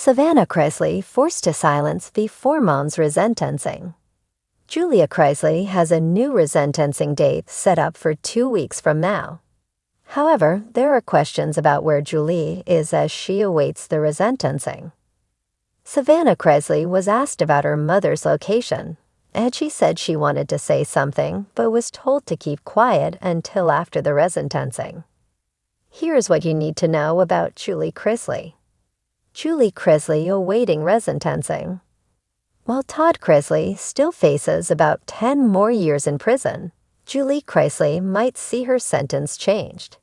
Savannah Chrisley forced to silence before mom's resentencing. Julia Chrisley has a new resentencing date set up for 2 weeks from now. However, there are questions about where Julie is as she awaits the resentencing. Savannah Chrisley was asked about her mother's location, and she said she wanted to say something but was told to keep quiet until after the resentencing. Here's what you need to know about Julie Chrisley. Julie Chrisley awaiting resentencing. While Todd Chrisley still faces about 10 more years in prison, Julie Chrisley might see her sentence changed.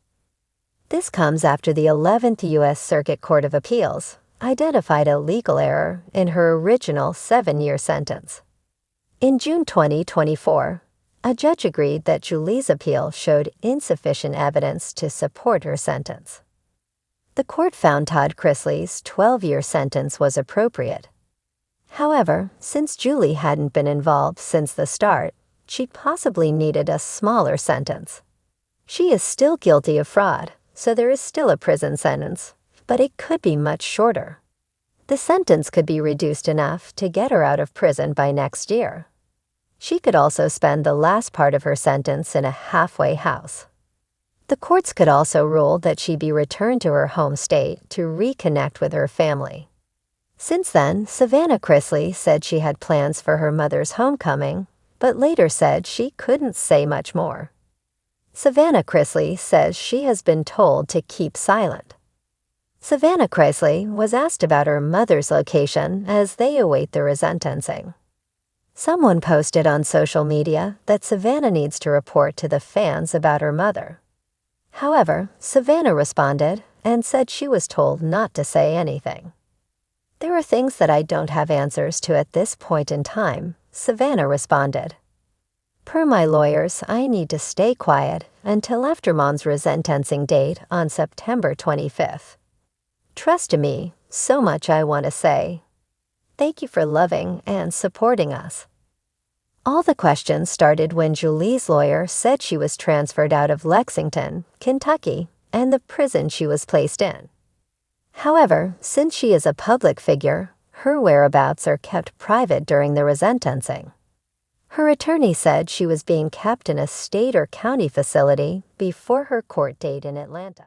This comes after the 11th U.S. Circuit Court of Appeals identified a legal error in her original 7-year sentence. In June 2024, a judge agreed that Julie's appeal showed insufficient evidence to support her sentence. The court found Todd Chrisley's 12-year sentence was appropriate. However, since Julie hadn't been involved since the start, she possibly needed a smaller sentence. She is still guilty of fraud, so there is still a prison sentence, but it could be much shorter. The sentence could be reduced enough to get her out of prison by next year. She could also spend the last part of her sentence in a halfway house. The courts could also rule that she be returned to her home state to reconnect with her family. Since then, Savannah Chrisley said she had plans for her mother's homecoming, but later said she couldn't say much more. Savannah Chrisley says she has been told to keep silent. Savannah Chrisley was asked about her mother's location as they await the resentencing. Someone posted on social media that Savannah needs to report to the fans about her mother. However, Savannah responded and said she was told not to say anything. "There are things that I don't have answers to at this point in time," Savannah responded. "Per my lawyers, I need to stay quiet until after mom's resentencing date on September 25th. Trust me, so much I want to say. Thank you for loving and supporting us." All the questions started when Julie's lawyer said she was transferred out of Lexington, Kentucky, and the prison she was placed in. However, since she is a public figure, her whereabouts are kept private during the resentencing. Her attorney said she was being kept in a state or county facility before her court date in Atlanta.